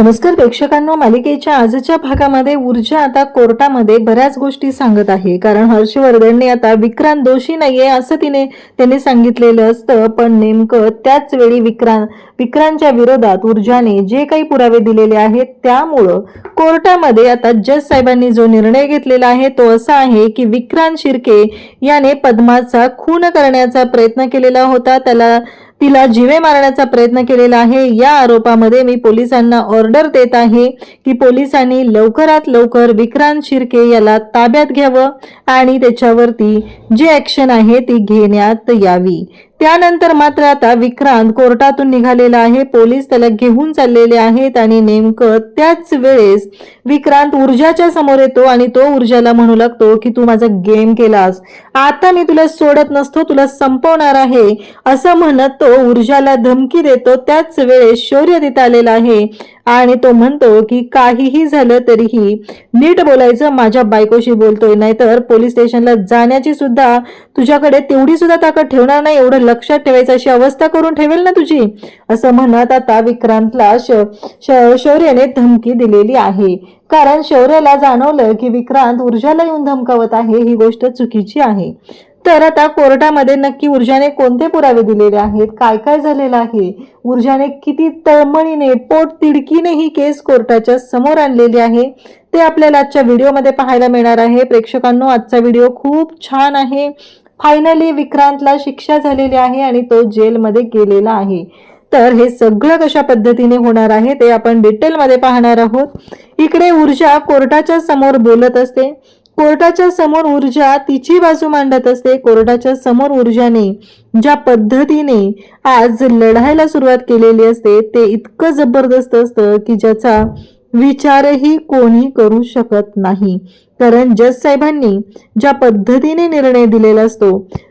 नमस्कार प्रेक्षकांनो, मालिकेच्या आजच्या भागामध्ये ऊर्जा आता कोर्टामध्ये बऱ्याच गोष्टी सांगत आहे. कारण हर्षवर्धनने आता विक्रांत दोषी नाहीये असं त्यांनी सांगितलेलं असतं, पण नेमकं त्याच वेळी विक्रांतच्या विरोधात ऊर्जाने जे काही पुरावे दिलेले आहेत त्यामुळं कोर्टामध्ये आता जज साहेबांनी जो निर्णय घेतलेला आहे तो असा आहे की विक्रांत शिर्के याने पद्माचा खून करण्याचा प्रयत्न केलेला होता, तिला जीवे मारण्याचा प्रयत्न केलेला आहे. या आरोपामध्ये मी पोलिसांना ऑर्डर देत आहे की पोलिसांनी लवकरात लवकर विक्रांत शिर्के याला ताब्यात घ्यावं आणि त्याच्यावरती जी ऍक्शन आहे ती घेण्यात यावी. त्यानंतर मात्र आता विक्रांत कोर्टातून निघालेला आहे. पोलीस त्याला घेऊन चाललेले आहेत आणि नेमकं त्याच वेळेस विक्रांत ऊर्जाच्या समोर येतो आणि तो ऊर्जाला म्हणू लागतो की तू माझा गेम केलास, आता मी तुला सोडत नसतो, तुला संपवणार आहे असं म्हणत तो ऊर्जाला धमकी देतो. त्याच वेळेस शौर्य तिथे आलेला आहे आणि तो म्हणतो की काहीही झालं तरीही नीट बोलायचं, माझ्या बायकोशी बोलतोय, नाहीतर पोलीस स्टेशनला जाण्याची सुद्धा तुझ्याकडे तेवढी सुद्धा ताकद ठेवणार नाही, एवढं लक्षात ठेवायचं, अशी अवस्था करून ठेवेल ना तुझी, असं म्हणत आता विक्रांतला शौर्याने धमकी दिलेली आहे. कारण शौर्याला जाणवलं की विक्रांत ऊर्जाला येऊन धमकावत आहे, ही गोष्ट चुकीची आहे. तर आता कोर्टामध्ये नक्की ऊर्जाने कोणते पुरावे दिलेले आहेत, काय काय झालेलं आहे, ऊर्जाने किती तळमळीने पोट तिडकीने ही केस कोर्टाच्या समोर आणलेली आहे, ते आपल्याला आजच्या व्हिडिओमध्ये पाहायला मिळणार आहे. प्रेक्षकांनो, आजचा व्हिडिओ खूप छान आहे. फायनली विक्रांतला शिक्षा झालेली आहे आणि तो जेलमध्ये गेलेला आहे. तर हे सगळं कशा पद्धतीने होणार आहे ते आपण डिटेलमध्ये पाहणार आहोत. इकडे ऊर्जा कोर्टाच्या समोर बोलत असते. कोर्टाच्या समोर ऊर्जा तिची बाजू मांडत असते. कोर्टाच्या समोर ऊर्जाने ज्या पद्धतीने आज लढायला सुरुवात केलेली असते ते इतकं जबरदस्त असतं की ज्याचा विचारही कोणी करू शकत नाही. कारण जज साहेबांनी ज्या पद्धतीने निर्णय दिलेला असतो,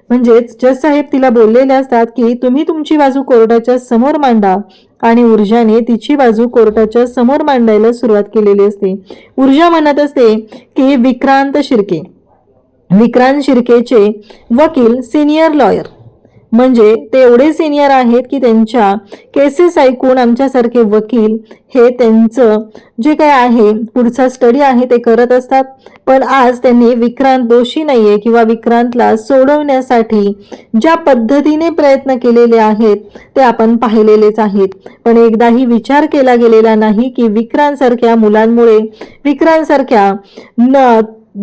म्हणजेच जज साहेब तिला बोललेले असतात की तुम्ही तुमची बाजू कोर्टाच्या समोर मांडा आणि ऊर्जाने तिची बाजू कोर्टाच्या समोर मांडायला सुरुवात केलेली असते. ऊर्जा म्हणत असते की विक्रांत शिर्केचे वकील सिनियर लॉयर, म्हणजे ते एवढे सिनियर आहेत की त्यांच्या केसेस ऐकून आमच्यासारखे वकील हे त्यांचं जे काय आहे पुढचा स्टडी आहे ते करत असतात. पण आज त्यांनी विक्रांत दोषी नाहीये किंवा विक्रांतला सोडवण्यासाठी ज्या पद्धतीने प्रयत्न केलेले आहेत ते आपण पाहिलेलेच आहेत. पण एकदाही विचार केला गेलेला नाही की विक्रांत सारख्या मुलांमुळे, विक्रांत सारख्या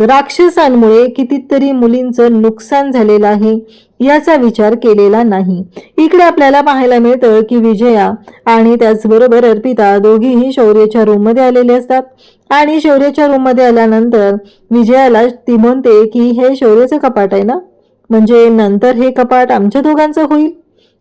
राक्षसांमुळे कितीतरी मुलींचं नुकसान झालेलं आहे, याचा विचार केलेला नाही. इकडे आपल्याला पाहायला मिळतं की विजया आणि त्याचबरोबर अर्पिता दोघीही शौर्याच्या रूम मध्ये आलेले असतात आणि शौर्याच्या रूम मध्ये आल्यानंतर विजयाला ती म्हणते की हे शौर्याचं कपाट आहे ना, म्हणजे नंतर हे कपाट आमच्या दोघांचं होईल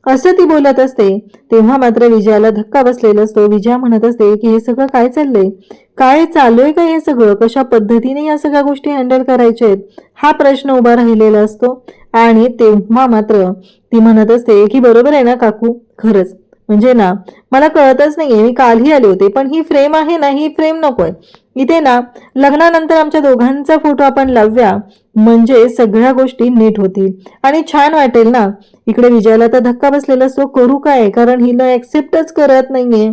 असं ती बोलत असते. तेव्हा मात्र विजयाला धक्का बसलेला असतो. विजया म्हणत असते की हे सगळं काय चाललंय, काय चालूय का, हे सगळं कशा पद्धतीने या सगळ्या गोष्टी हँडल करायच्या आहेत, हा प्रश्न उभा राहिलेला असतो. आणि तेव्हा मात्र ती म्हणत असते की बरोबर आहे ना काकू, खरंच म्हणजे ना मला कळतच नाहीये, मी कालही आले होते, पण ही फ्रेम आहे ना, ही फ्रेम नकोय इथे ना, लग्नानंतर आमच्या दोघांचा फोटो आपण लावूया, म्हणजे सगळ्या गोष्टी नीट होतील आणि छान वाटेल ना. इकडे विजयाला तर धक्का बसलेला असतो, करू काय, कारण हिला ऍक्सेप्टच करत नाहीये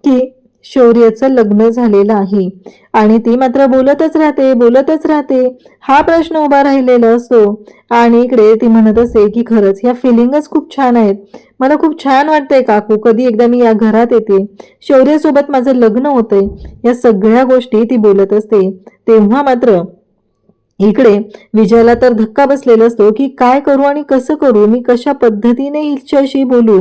की शौर्याचं लग्न झालेलं आहे आणि ती मात्र बोलतच राहते, हा प्रश्न उभा राहिलेला असतो. आणि इकडे ती म्हणत असते की खरंच या फिलिंगच खूप छान आहेत, मला खूप छान वाटतंय काकू, कधी एकदा मी या घरात येते, शौर्यासोबत माझं लग्न होतंय, या सगळ्या गोष्टी ती बोलत असते. तेव्हा मात्र इकडे विजयाला तर धक्का बसलेला असतो की काय करू आणि कसं करू, मी कशा पद्धतीने हिच्याशी बोलू,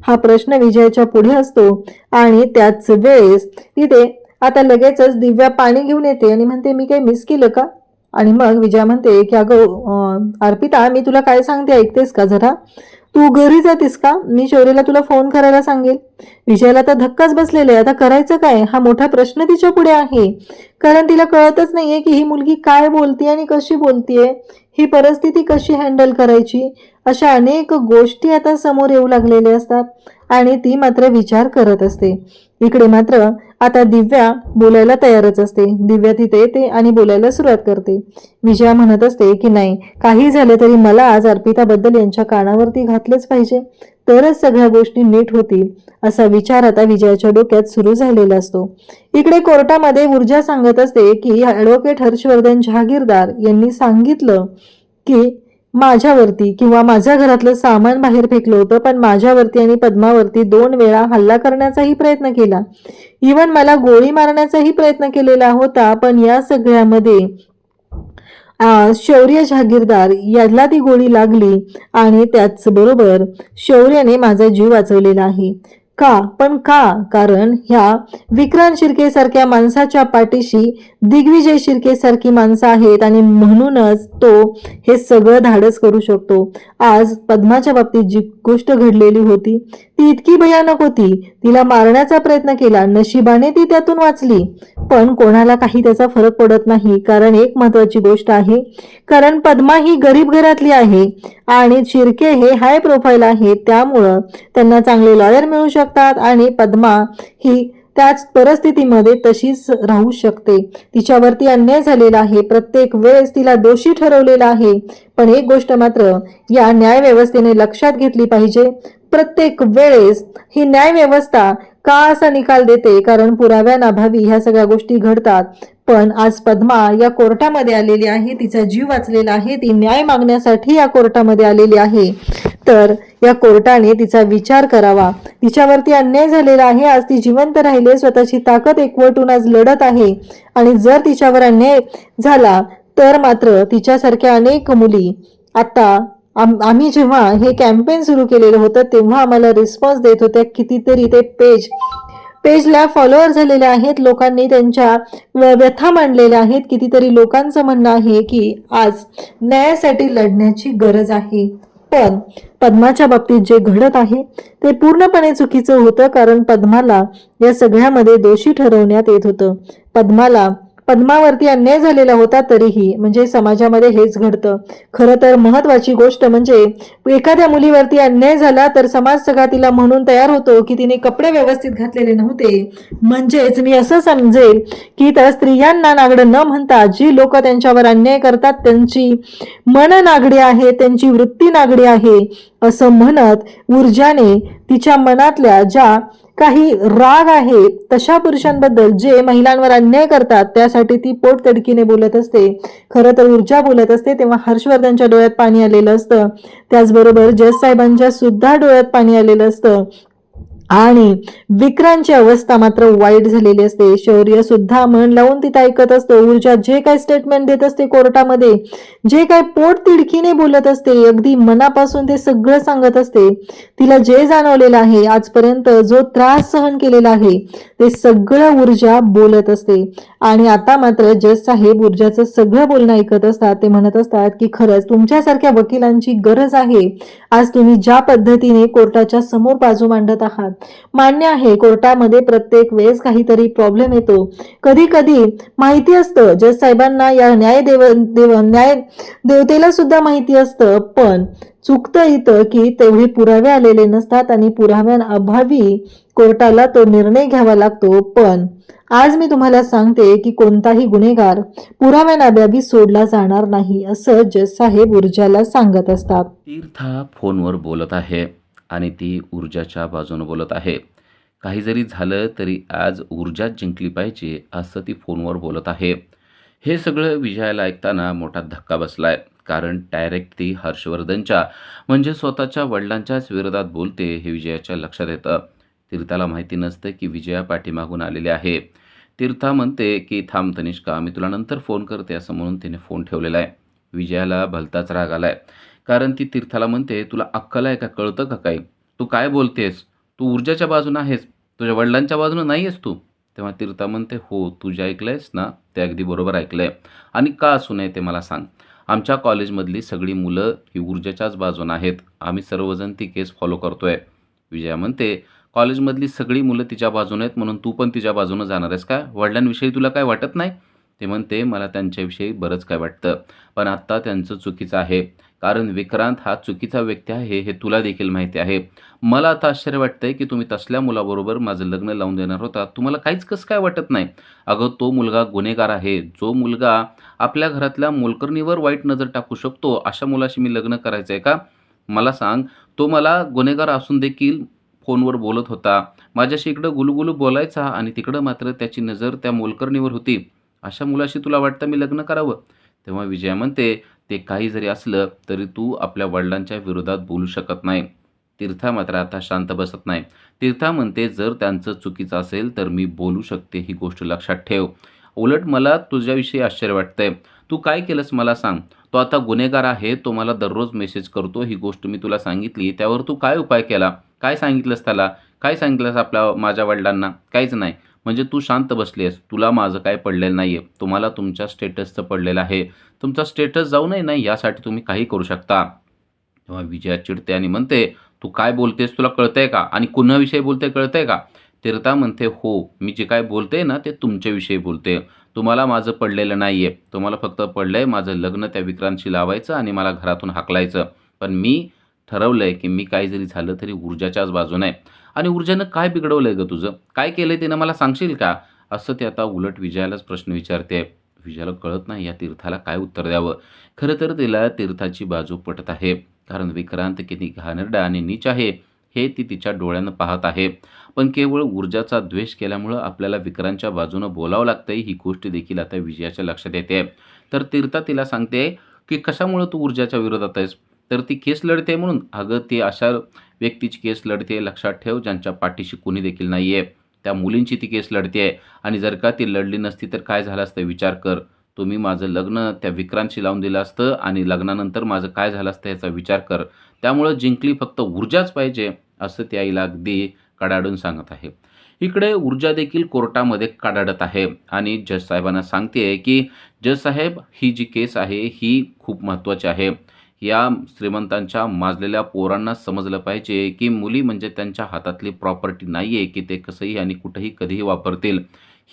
हा प्रश्न विजयाच्या पुढे असतो. आणि त्याच वेळेस तिथे आता लगेचच दिव्या पाणी घेऊन येते आणि म्हणते मी काही मिस केलं का. आणि मग विजया म्हणते की अगं अर्पिता, मी तुला काय सांगते ऐकतेस का जरा, तू घरी जातीस का, मी शौर्याला तुला फोन करायला सांगेल. विजयाला तर धक्काच बसलेला आहे, आता करायचं काय हा मोठा प्रश्न तिच्या पुढे आहे. कारण तिला कळतच नाहीये की ही मुलगी काय बोलते आणि कशी बोलतीये, ही परिस्थिती कशी हँडल करायची, अशा अनेक गोष्टी आता समोर येऊ लागलेल्या असतात आणि ती मात्र विचार करत असते. इकडे मात्र आता दिव्या बोलायला तयारच असते. दिव्या तिथे येते आणि बोलायला सुरुवात करते. विजया म्हणत असते की नाही, काही झालं तरी मला आज अर्पिताबद्दल यांच्या कानावरती घातलंच पाहिजे, तरच सगळ्या गोष्टी नीट होतील असा विचार आता विजयाच्या डोक्यात सुरू झालेला असतो. इकडे कोर्टामध्ये ऊर्जा सांगत असते की ॲडव्होकेट हर्षवर्धन जहागीरदार यांनी सांगितलं की माझ्यावरती किंवा माझ्या घरातलं सामान बाहेर फेकलं होतं, पण माझ्यावरती आणि पद्मावरती 2 वेळा हल्ला करण्याचाही प्रयत्न केला. इवन मला गोळी मारण्याचाही प्रयत्न केलेला होता, पण या सगळ्यामध्ये शौर्य जहागीरदार याला ती गोळी लागली आणि त्याचबरोबर शौर्याने माझा जीव वाचवलेला आहे. का? पण का? कारण ह्या विक्रांत शिर्के सारख्या माणसाच्या पाठीशी दिग्विजय शिर्के सारखी माणसं आहेत आणि म्हणूनच तो हे सगळं धाडस करू शकतो. आज पद्माच्या बाबतीत जी गोष्ट घडलेली होती ती इतकी भयानक होती, तिला मारण्याचा प्रयत्न केला, नशिबाने ती त्यातून वाचली, पण कोणाला काही त्याचा फरक पडत नाही. कारण एक महत्वाची गोष्ट आहे, कारण पद्मा ही गरीब घरातली आहे आणि शिर्के हे हाय प्रोफाईल आहे, त्यामुळं त्यांना चांगले लॉयर मिळू शकतात आणि पद्मा ही त्याच परिस्थितीमध्ये तशीच राहू शकते. तिच्यावरती अन्याय झालेला आहे, प्रत्येक वेळेस तिला दोषी ठरवलेला आहे, पण एक गोष्ट मात्र या न्यायव्यवस्थेने लक्षात घेतली पाहिजे, प्रत्येक वेळेस ही न्यायव्यवस्था का असा निकाल देते? कारण पुराव्यांअभावी ह्या सगळ्या गोष्टी घडतात. पण आज पद्मा या कोर्टामध्ये आलेली आहे, तिचा जीव वाचलेला आहे, ती न्याय मागण्यासाठी या कोर्टामध्ये आलेली आहे. तर या कोर्टाने तिचा विचार करावा. तिच्यावरती अन्याय झालेला आहे, आज ती जिवंत राहिले, स्वतःची ताकद एकवटून आज लढत आहे आणि जर तिच्यावर अन्याय झाला तर मात्र तिच्यासारख्या अनेक मुली आता आम्ही जेव्हा हे कॅम्पेन सुरू केलेलं होतं तेव्हा आम्हाला रिस्पॉन्स देत होत्या, कितीतरी ते पेजला फॉलोअर झालेले आहेत, लोकांनी त्यांच्या व्यथा मांडलेल्या आहेत. कितीतरी लोकांचं म्हणणं आहे की आज न्यायासाठी लढण्याची गरज आहे. पण पद्माच्या बाबतीत जे घडत आहे ते पूर्णपणे चुकीचं होतं, कारण पद्माला या सगळ्यामध्ये दोषी ठरवण्यात येत होतं. पद्मावरती अन्याय झालेला होता, तरीही म्हणजे समाजामध्ये हेच घडतं. खरं तर महत्वाची गोष्ट म्हणजे एखाद्या मुलीवरती अन्याय झाला तर समाज सगळा तिला म्हणून तयार होतो की तिने कपडे व्यवस्थित घातलेले नव्हते. म्हणजेच मी असं समजेल की त्या स्त्रियांना नागडं न म्हणता जी लोक त्यांच्यावर अन्याय करतात त्यांची मन नागडी आहे, त्यांची वृत्ती नागडी आहे असं म्हणत ऊर्जाने तिच्या मनातल्या ज्या काही राग आहे तशा पुरुषांबद्दल जे महिलांवर अन्याय करतात त्यासाठी ती पोटतिडकीने बोलत असते. खरं तर ऊर्जा बोलत असते तेव्हा हर्षवर्धनच्या डोळ्यात पाणी आलेलं असतं, त्याचबरोबर जज साहेबांच्या सुद्धा डोळ्यात पाणी आलेलं असतं आणि विक्रांतची अवस्था मात्र वाईट झालेली असते. शौर्य सुद्धा मन लावून तिथं ऐकत असतो. ऊर्जा जे काय स्टेटमेंट देत असते कोर्टामध्ये, जे काय पोट तिडकीने बोलत असते, अगदी मनापासून ते सगळं सांगत असते. तिला जे जाणवलेलं आहे आजपर्यंत, जो त्रास सहन केलेला आहे ते सगळं ऊर्जा बोलत असते. आणि आता मात्र जज साहेब ऊर्जाचं सगळं बोलणं ऐकत असतात. ते म्हणत असतात की खरंच तुमच्यासारख्या वकिलांची गरज आहे. आज तुम्ही ज्या पद्धतीने कोर्टाच्या समोर बाजू मांडत आहात, मान्य आहे कोर्टामध्ये प्रत्येक वेळेस काहीतरी प्रॉब्लेम येतो. कधी कधी माहिती असतं जज साहेबांना, या न्याय देवतेला सुद्धा माहिती असतं, पण चुकतं इथं की तेवढे पुरावे आलेले नसतात आणि पुराव्यांअभावी कोर्टाला तो निर्णय घ्यावा लागतो. पण आज मी तुम्हाला सांगते की कोणताही गुन्हेगार पुराव्यांअभावी सोडला जाणार नाही असं जज साहेब ऊर्जाला सांगत असतात. तीर्था फोनवर बोलत आहे आणि ती ऊर्जाच्या बाजूने बोलत आहे. काही जरी झालं तरी आज ऊर्जाच जिंकली पाहिजे असं ती फोनवर बोलत आहे. हे सगळं विजयाला ऐकताना मोठा धक्का बसलाय, कारण डायरेक्ट ती हर्षवर्धनच्या म्हणजे स्वतःच्या वडिलांच्याच विरोधात बोलते हे विजयाच्या लक्षात येतं. तीर्थाला माहिती नसतं की विजया पाठीमागून आलेली आहे. तीर्था म्हणते की थांब तनिष्का, मी तुला नंतर फोन करते असं म्हणून तिने फोन ठेवलेला आहे. विजयाला भलताच राग आलाय, कारण ती तीर्थाला म्हणते तुला अक्कल आहे का, कळतं का काही, तू काय बोलतेस, तू ऊर्जाच्या बाजूने आहेस, तुझ्या वडिलांच्या बाजूने नाही आहेस तू. तेव्हा तीर्था म्हणते हो, तू जे ऐकलंयस ना ते अगदी बरोबर ऐकलंय, आणि का असू नये ते मला सांग. आमच्या कॉलेजमधली सगळी मुलं ही ऊर्जाच्याच बाजूने आहेत, आम्ही सर्वजण ती केस फॉलो करतोय. विजया म्हणते कॉलेजमधली सगळी मुलं तिच्या बाजूने आहेत म्हणून तू पण तिच्या बाजूने जाणार आहेस का, वडिलांविषयी तुला काय वाटत नाही. ते म्हणते मला त्यांच्याविषयी बरंच काय वाटतं, पण आत्ता त्यांचं चुकीचं आहे, कारण विक्रांत हा चुकीचा व्यक्ती आहे हे तुला देखील माहिती आहे. मला आता आश्चर्य वाटतंय की तुम्ही तसल्या मुलाबरोबर माझं लग्न लावून देणार होता, तुम्हाला काहीच कसं काय वाटत नाही. अगं तो मुलगा गुन्हेगार आहे, जो मुलगा आपल्या घरातल्या मोलकरणीवर वाईट नजर टाकू शकतो अशा मुलाशी मी लग्न करायचं आहे का. मला सांग, तो मला गुन्हेगार असून देखील फोनवर बोलत होता. माझ्याशी इकडं गुलूगुलू बोलायचा आणि तिकडं मात्र त्याची नजर त्या मोलकरणीवर होती. अशा मुलाशी तुला वाटतं मी लग्न करावं?" तेव्हा विजया म्हणते, "ते काही जरी असलं तरी तू आपल्या वडिलांच्या विरोधात बोलू शकत नाही." तीर्था मात्र आता शांत बसत नाही. तीर्था म्हणते, "जर त्यांचं चुकीचं असेल तर मी बोलू शकते, ही गोष्ट लक्षात ठेव. उलट मला तुझ्याविषयी आश्चर्य वाटतंय. तू काय केलंस मला सांग? तो आता गुन्हेगार आहे. तो मला दररोज मेसेज करतो. ही गोष्ट मी तुला सांगितली. त्यावर तू काय उपाय केला? काय सांगितलंस त्याला? काय सांगितलंस माझ्या वडिलांना? काहीच नाही. म्हणजे तू शांत बसली आहेस. तुला माझं काही पडलेलं नाहीये. तुम्हाला तुमच्या स्टेटसचं पडलेलं आहे. तुमचा स्टेटस जाऊ नये ना यासाठी तुम्ही काही करू शकता." तेव्हा विजया चिडते आणि म्हणते, "तू काय बोलतेस तुला कळतंय का? आणि कुणाविषयी बोलते कळतंय का?" तीर्था म्हणते, "हो, मी जे काय बोलते ना ते तुमच्याविषयी बोलते. तुम्हाला माझं पडलेलं नाहीये. तुम्हाला फक्त पडलंय माझं लग्न त्या विक्रांतशी लावायचं आणि मला घरातून हाकलायचं. पण मी ठरवलंय, की मी काही जरी झालं तरी ऊर्जाच्याच बाजूने आहे. आणि ऊर्जानं काय बिघडवलंय गं तुझं? काय केलंय तिनं मला सांगशील का?" असं ते आता उलट विजयालाच प्रश्न विचारते. विजयाला कळत नाही या तीर्थाला काय उत्तर द्यावं. खरं तर तिला तीर्थाची बाजू पटत आहे. कारण विक्रांत किती घाणेरडा आणि नीच आहे, हे ती तिच्या डोळ्यानं पाहत आहे. पण केवळ ऊर्जाचा द्वेष केल्यामुळं आपल्याला विक्रांतच्या बाजूनं बोलावं लागतंय, ही गोष्ट देखील आता विजयाच्या लक्षात येते. तर तीर्था तिला सांगते, की "कशामुळं तू ऊर्जाच्या विरोधात आहेस?" तर ती केस लढते म्हणून. "अगं, ती अशा व्यक्तीची केस लढते लक्षात ठेव, ज्यांच्या पाठीशी कुणी देखील नाहीये. त्या मुलींची ती केस लढतेय आणि जर का ती लढली नसती तर काय झालं असतं विचार कर. तुम्ही माझं लग्न त्या विक्रांतशी लावून दिलं असतं आणि लग्नानंतर माझं काय झालं असतं याचा विचार कर. त्यामुळं जिंकली फक्त ऊर्जाच पाहिजे." असं ती आईला अगदी कडाडून सांगत आहे. इकडे ऊर्जा देखील कोर्टामध्ये कडाडत आहे आणि जज साहेबांना सांगते, की "जज साहेब, ही जी केस आहे ही खूप महत्त्वाची आहे. या श्रीमंतांच्या माजलेल्या पोरांना समजलं पाहिजे, की मुली म्हणजे त्यांच्या हातातली प्रॉपर्टी नाहीये, की ते कसंही आणि कुठेही कधीही वापरतील.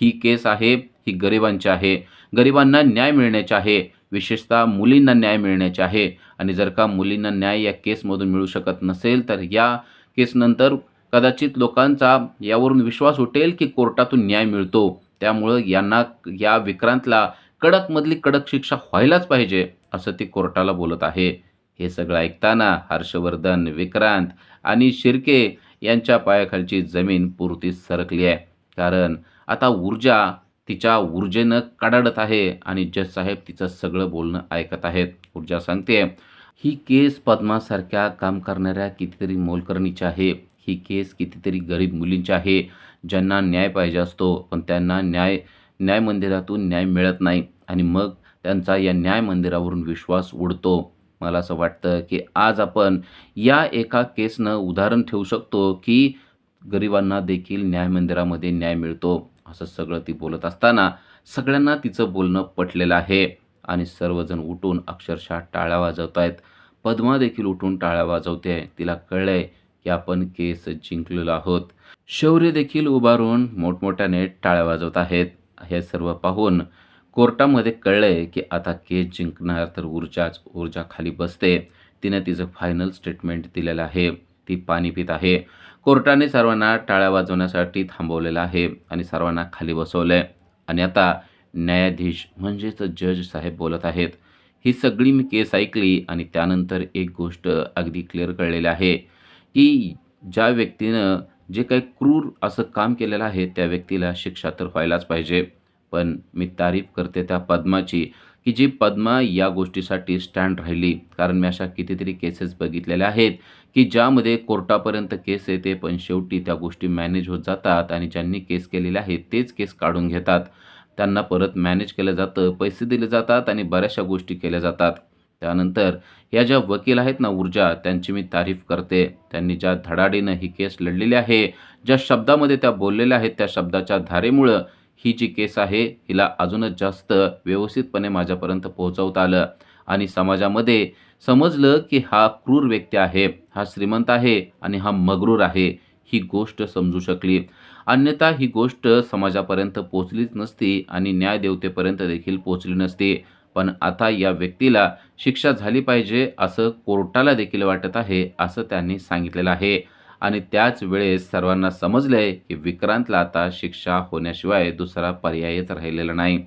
ही केस आहे, ही गरिबांची आहे. गरिबांना न्याय मिळण्याची आहे. विशेषतः मुलींना न्याय मिळण्याचे आहे आणि जर का मुलींना न्याय या केसमधून मिळू शकत नसेल, तर या केसनंतर कदाचित लोकांचा यावरून विश्वास उठेल, की कोर्टातून न्याय मिळतो. त्यामुळं या विक्रांतला कडकमधली कडक शिक्षा व्हायलाच पाहिजे." असं ती कोर्टाला बोलत आहे. हे सगळं ऐकताना हर्षवर्धन, विक्रांत आणि शिर्के यांच्या पायाखालची जमीन पुरतीच सरकली आहे. कारण आता ऊर्जा तिच्या ऊर्जेनं कडाडत आहे आणि जज साहेब तिचं सगळं बोलणं ऐकत आहेत. ऊर्जा सांगते, "ही केस पद्मासारख्या काम करणाऱ्या कितीतरी मोलकरणीची आहे. ही केस कितीतरी गरीब मुलींची आहे, ज्यांना न्याय पाहिजे असतो, पण त्यांना न्याय मंदिरातून न्याय मिळत नाही आणि मग त्यांचा या न्याय मंदिरावरून विश्वास उडतो. मला असं वाटतं, की आज आपण या एका केसनं उदाहरण ठेवू शकतो, की गरिबांना देखील न्याय मंदिरामध्ये न्याय मिळतो." असं सगळं ती बोलत असताना सगळ्यांना तिचं बोलणं पटलेलं आहे आणि सर्वजण उठून अक्षरशः टाळ्या वाजवत आहेत. पद्मा देखील उठून टाळ्या वाजवते. तिला कळलंय, की आपण केस जिंकलेलो आहोत. शौर्य देखील उभारून मोठमोठ्याने टाळ्या वाजवत आहेत. हे सर्व पाहून कोर्टामध्ये कळलंय, की आता केस जिंकणार तर ऊर्जाच. ऊर्जा खाली बसते. तिने तिचं फायनल स्टेटमेंट दिलेलं आहे. ती पाणी पित आहे. कोर्टाने सर्वांना टाळ्या वाजवण्यासाठी थांबवलेलं आहे आणि सर्वांना खाली बसवलंय आणि आता न्यायाधीश म्हणजेच जज साहेब बोलत आहेत. "ही सगळी मी केस ऐकली आणि त्यानंतर एक गोष्ट अगदी क्लिअर कळलेली आहे, की ज्या व्यक्तीनं जे काही क्रूर असं काम केलेलं आहे, त्या व्यक्तीला शिक्षा तर व्हायलाच पाहिजे. पण मी तारीफ करते त्या पद्माची, की जी पद्मा या गोष्टीसाठी स्टँड राहिली. कारण मी अशा कितीतरी केसेस बघितलेल्या आहेत, की ज्यामध्ये कोर्टापर्यंत केस येते, पण शेवटी त्या गोष्टी मॅनेज होत जातात आणि ज्यांनी केस केलेल्या आहेत तेच केस काढून घेतात. त्यांना परत मॅनेज केलं जातं, पैसे दिले जातात आणि बऱ्याचशा गोष्टी केल्या जातात. त्यानंतर या ज्या वकील आहेत ना ऊर्जा, त्यांची मी तारीफ करते. त्यांनी ज्या धडाडीनं ही केस लढलेली आहे, ज्या शब्दामध्ये त्या बोललेल्या आहेत, त्या शब्दाच्या धारेमुळं ही जी केस आहे, हिला अजूनच जास्त व्यवस्थितपणे माझ्यापर्यंत पोहोचवता आलं आणि समाजामध्ये समजलं, की हा क्रूर व्यक्ती आहे, हा श्रीमंत आहे आणि हा मग्रूर आहे. ही गोष्ट समजू शकली. अन्यथा ही गोष्ट समाजापर्यंत पोहोचलीच नसती आणि न्यायदेवतेपर्यंत देखील पोहोचली नसती. पण आता या व्यक्तीला शिक्षा झाली पाहिजे असं कोर्टाला देखील वाटत आहे, असं त्यांनी सांगितलेलं आहे. आणि त्याच वेळेस सर्वांना समजलंय, की विक्रांतला आता शिक्षा होण्याशिवाय दुसरा पर्यायच राहिलेला नाही.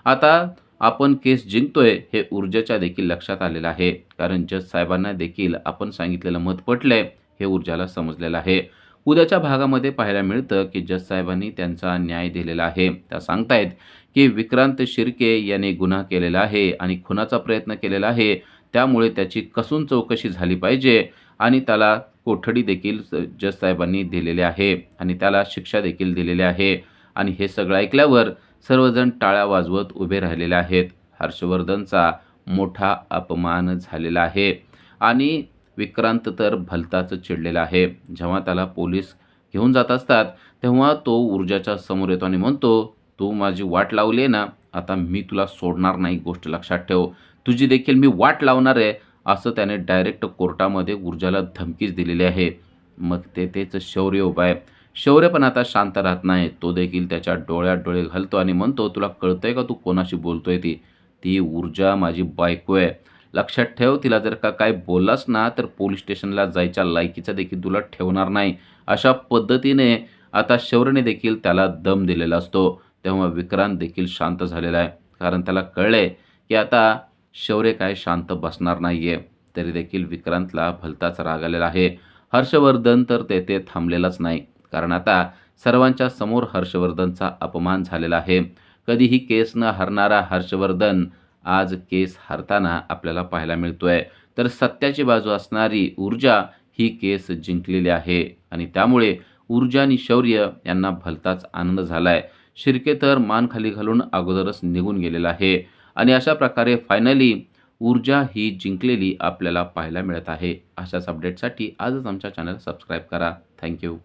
आता आपण केस जिंकतोय हे ऊर्जाच्या देखील लक्षात आलेलं आहे. कारण जज साहेबांना देखील आपण सांगितलेलं मत पटलंय हे ऊर्जाला समजलेलं आहे. उद्याच्या भागामध्ये पाहायला मिळतं की जज साहेबांनी त्यांचा न्याय दिलेला आहे. त्या सांगतायत की विक्रांत शिर्के याने गुन्हा केलेला आहे आणि खुनाचा प्रयत्न केलेला आहे. त्यामुळे त्याची कसून चौकशी झाली पाहिजे आणि त्याला कोठडी देखील जज साहेबांनी दिलेली आहे आणि त्याला शिक्षा देखील दिलेली आहे. आणि हे सगळं ऐकल्यावर सर्वजण टाळ्या वाजवत उभे राहिलेले आहेत. हर्षवर्धनचा मोठा अपमान झालेला आहे आणि विक्रांत तर भलताच चिडलेला आहे. जेव्हा त्याला पोलीस घेऊन जात असतात तेव्हा तो ऊर्जाच्या समोर येतो आणि म्हणतो, "तू माझी वाट लावली आहे ना, आता मी तुला सोडणार नाही. गोष्ट लक्षात ठेव. तुझी देखील मी वाट लावणार आहे." असं त्याने डायरेक्ट कोर्टामध्ये ऊर्जाला धमकीच दिलेली आहे. मग तेच शौर्य उभा आहे. शौर्य पण आता शांत राहत नाही. तो देखील त्याच्या डोळ्यात डोळे घालतो आणि म्हणतो, "तुला कळतंय का तू कोणाशी बोलतोय ती? ती ऊर्जा माझी बायको आहे. लक्षात ठेव, तिला जर का काय बोललास ना तर पोलीस स्टेशनला जायच्या लायकीचा देखील तुला ठेवणार नाही." अशा पद्धतीने आता शौर्यने देखील त्याला दम दिलेला असतो. तेव्हा विक्रांत देखील शांत झालेला आहे. कारण त्याला कळलंय की आता शौर्य काय शांत बसणार नाहीये. तरी देखील विक्रांतला भलताच राग आलेला आहे. हर्षवर्धन तर तेथे थांबलेलाच नाही. कारण आता सर्वांच्या समोर हर्षवर्धनचा अपमान झालेला आहे. कधीही केस न हरणारा हर्षवर्धन आज केस हरताना आपल्याला पाहायला मिळतोय. तर सत्याची बाजू असणारी ऊर्जा ही केस जिंकलेली आहे आणि त्यामुळे ऊर्जा आणि शौर्य यांना भलताच आनंद झालाय. शिर्के तर मान खाली घालून अगोदरच निघून गेलेला आहे आणि अशा प्रकारे फायनली ऊर्जा ही जिंकलेली आपल्याला पाहायला मिळत आहे. अशाच अपडेटसाठी आजच आमच्या चॅनल सबस्क्राईब करा. थँक्यू.